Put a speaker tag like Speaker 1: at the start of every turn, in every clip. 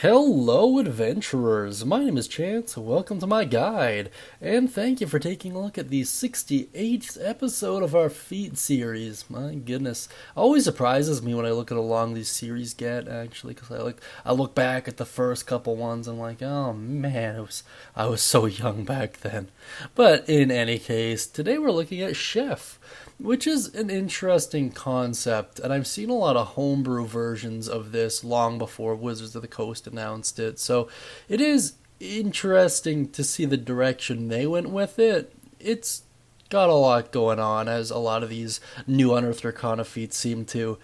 Speaker 1: Hello, adventurers! My name is Chance. Welcome to my guide, and thank you for taking a look at the 68th episode of our Feet series. My goodness, always surprises me when I look at how long these series get. Actually, because I look back at the first couple ones, and I'm like, oh man, I was so young back then. But in any case, today we're looking at Chef, which is an interesting concept, and I've seen a lot of homebrew versions of this long before Wizards of the Coast announced it, so it is interesting to see the direction they went with it. It's got a lot going on, as a lot of these new Unearthed Arcana feats seem to.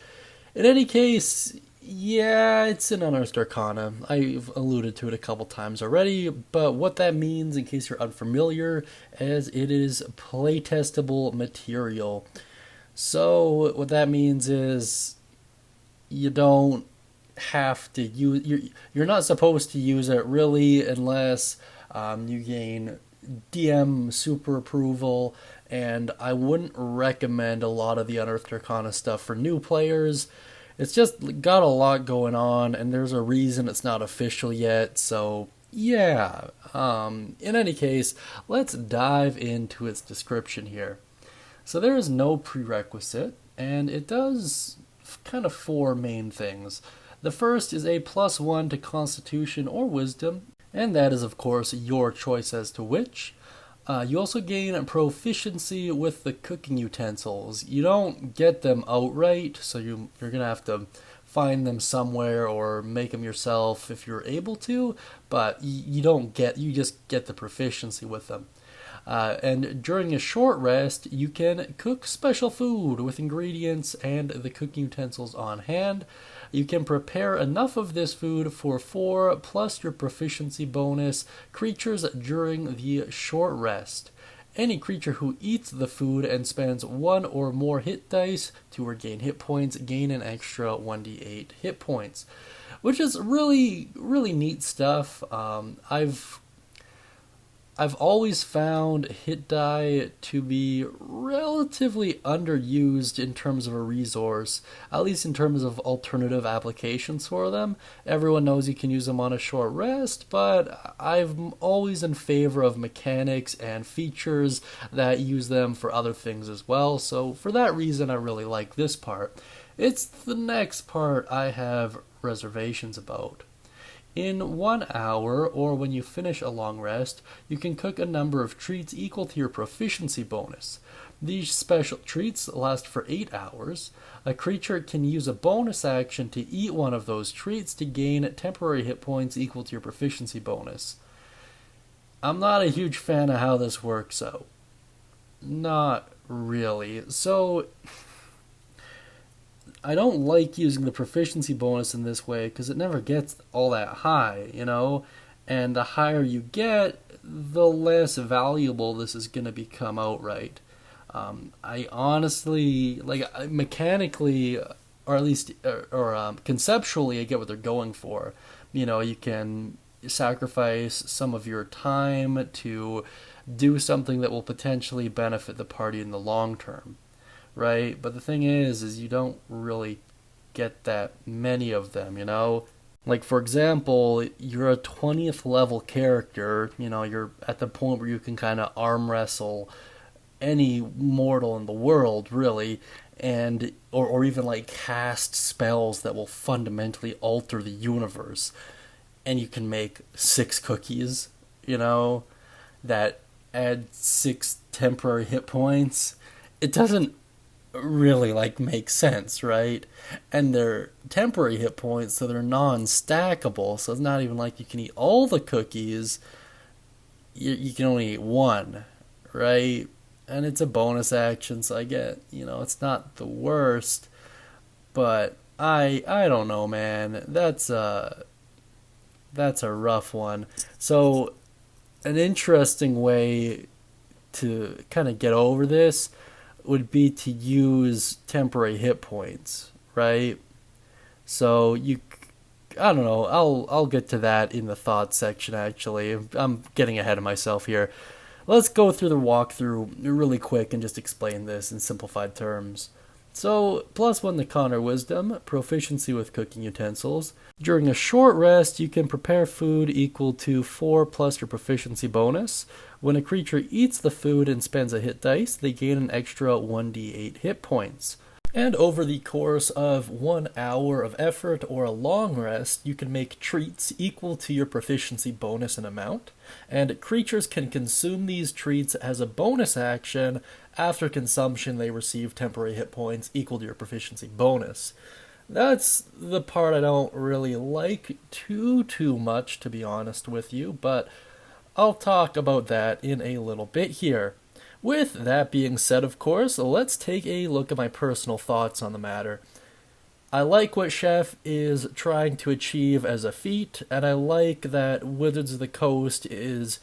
Speaker 1: In any case, yeah, it's an Unearthed Arcana. I've alluded to it a couple times already, but what that means, in case you're unfamiliar, is it is playtestable material. So, what that means is you don't have to use you're not supposed to use it really unless you gain DM super approval, and I wouldn't recommend a lot of the Unearthed Arcana stuff for new players. It's just got a lot going on, and there's a reason it's not official yet. So yeah. In any case, let's dive into its description here. So there is no prerequisite, and it does kind of four main things. The first is a +1 to Constitution or Wisdom, and that is, of course, your choice as to which. You also gain proficiency with the cooking utensils. You don't get them outright, so you're going to have to find them somewhere or make them yourself if you're able to, but you just get the proficiency with them. And during a short rest, you can cook special food with ingredients and the cooking utensils on hand. You can prepare enough of this food for 4 plus your proficiency bonus creatures during the short rest. Any creature who eats the food and spends 1 or more hit dice to regain hit points gain an extra 1d8 hit points, which is really, really neat stuff. I've always found hit die to be relatively underused in terms of a resource, at least in terms of alternative applications for them. Everyone knows you can use them on a short rest, but I'm always in favor of mechanics and features that use them for other things as well, so for that reason I really like this part. It's the next part I have reservations about. In 1 hour, or when you finish a long rest, you can cook a number of treats equal to your proficiency bonus. These special treats last for 8 hours. A creature can use a bonus action to eat one of those treats to gain temporary hit points equal to your proficiency bonus. I'm not a huge fan of how this works out. Not really. So I don't like using the proficiency bonus in this way because it never gets all that high, and the higher you get, the less valuable this is going to become outright. I honestly, mechanically, or at least, conceptually, I get what they're going for. You can sacrifice some of your time to do something that will potentially benefit the party in the long term. Right? But the thing is you don't really get that many of them, Like, for example, you're a 20th level character, you're at the point where you can kind of arm wrestle any mortal in the world, really, and or even like cast spells that will fundamentally alter the universe. And you can make 6 cookies, that add 6 temporary hit points. It doesn't really make sense, right? And they're temporary hit points, so they're non-stackable, so it's not even like you can eat all the cookies. You can only eat 1, right? And it's a bonus action, so I get, it's not the worst, but I don't know, man. That's a rough one. So an interesting way to kind of get over this would be to use temporary hit points, right? So I don't know. I'll get to that in the thoughts section. Actually, I'm getting ahead of myself here. Let's go through the walkthrough really quick and just explain this in simplified terms. So, +1 to Connor Wisdom, proficiency with cooking utensils. During a short rest, you can prepare food equal to 4 plus your proficiency bonus. When a creature eats the food and spends a hit dice, they gain an extra 1d8 hit points. And over the course of 1 hour of effort or a long rest, you can make treats equal to your proficiency bonus in amount, and creatures can consume these treats as a bonus action. After consumption, they receive temporary hit points equal to your proficiency bonus. That's the part I don't really like too much, to be honest with you, but I'll talk about that in a little bit here. With that being said, of course, let's take a look at my personal thoughts on the matter. I like what Chef is trying to achieve as a feat, and I like that Wizards of the Coast is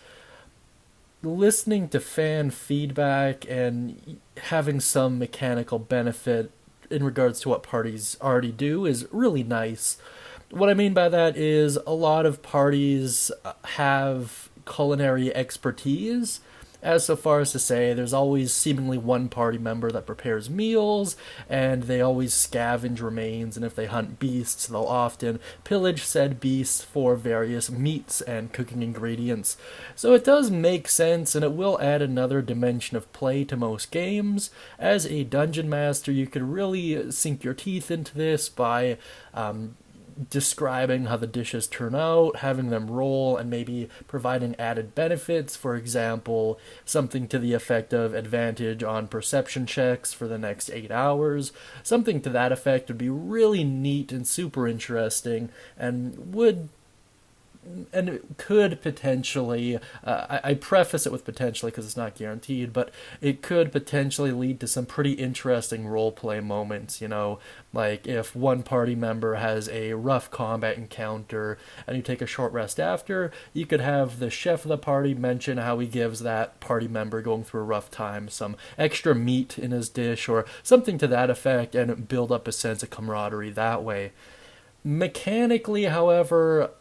Speaker 1: listening to fan feedback and having some mechanical benefit in regards to what parties already do is really nice. What I mean by that is a lot of parties have culinary expertise, as so far as to say there's always seemingly one party member that prepares meals, and they always scavenge remains, and if they hunt beasts, they'll often pillage said beasts for various meats and cooking ingredients. So it does make sense, and it will add another dimension of play to most games. As a dungeon master, you can really sink your teeth into this by describing how the dishes turn out, having them roll, and maybe providing added benefits. For example, something to the effect of advantage on perception checks for the next 8 hours. Something to that effect would be really neat and super interesting, and it could potentially, I preface it with potentially because it's not guaranteed, but it could potentially lead to some pretty interesting roleplay moments, like if one party member has a rough combat encounter and you take a short rest after, you could have the chef of the party mention how he gives that party member going through a rough time some extra meat in his dish or something to that effect, and build up a sense of camaraderie that way. Mechanically, however,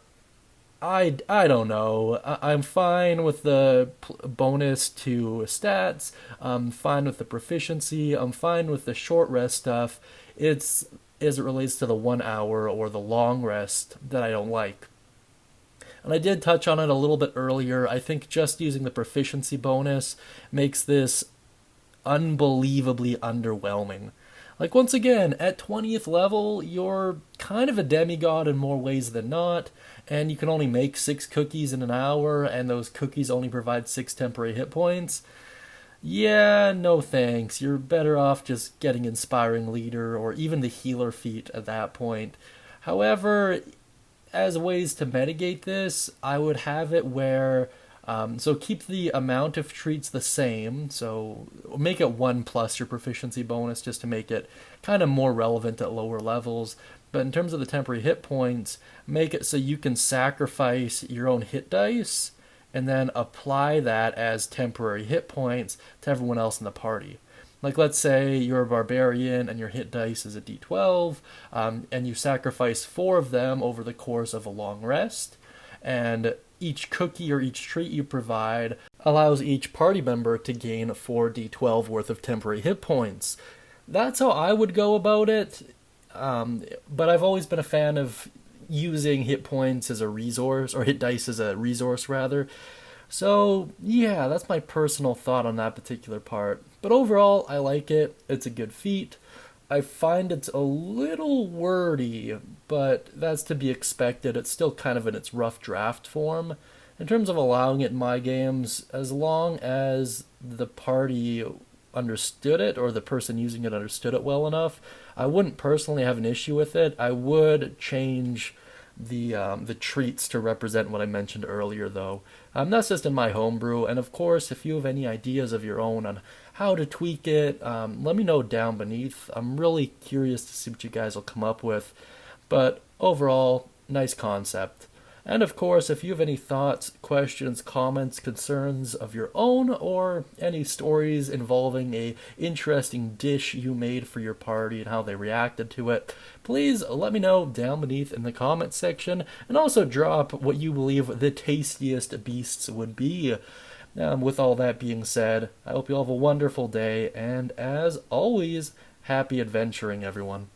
Speaker 1: I don't know. I'm fine with the bonus to stats. I'm fine with the proficiency. I'm fine with the short rest stuff. It's as it relates to the 1 hour or the long rest that I don't like. And I did touch on it a little bit earlier. I think just using the proficiency bonus makes this unbelievably underwhelming. Like, once again, at 20th level, you're kind of a demigod in more ways than not, and you can only make 6 cookies in an hour, and those cookies only provide 6 temporary hit points. Yeah, no thanks. You're better off just getting Inspiring Leader or even the Healer feat at that point. However, as ways to mitigate this, I would have it where so keep the amount of treats the same, so make it 1 plus your proficiency bonus just to make it kind of more relevant at lower levels. But in terms of the temporary hit points, make it so you can sacrifice your own hit dice and then apply that as temporary hit points to everyone else in the party. Like, let's say you're a barbarian and your hit dice is a d12, and you sacrifice 4 of them over the course of a long rest, and each cookie or each treat you provide allows each party member to gain 4d12 worth of temporary hit points. That's how I would go about it, but I've always been a fan of using hit points as a resource, or hit dice as a resource, rather. So, yeah, that's my personal thought on that particular part. But overall, I like it. It's a good feat. I find it's a little wordy, but that's to be expected. It's still kind of in its rough draft form. In terms of allowing it in my games, as long as the party understood it, or the person using it understood it well enough, I wouldn't personally have an issue with it. I would change the treats to represent what I mentioned earlier, though. That's just in my homebrew, and of course, if you have any ideas of your own on how to tweak it, let me know down beneath. I'm really curious to see what you guys will come up with, but overall, nice concept. And of course, if you have any thoughts, questions, comments, concerns of your own, or any stories involving a interesting dish you made for your party and how they reacted to it, please let me know down beneath in the comments section, and also drop what you believe the tastiest beasts would be. With all that being said, I hope you all have a wonderful day, and as always, Happy adventuring, everyone.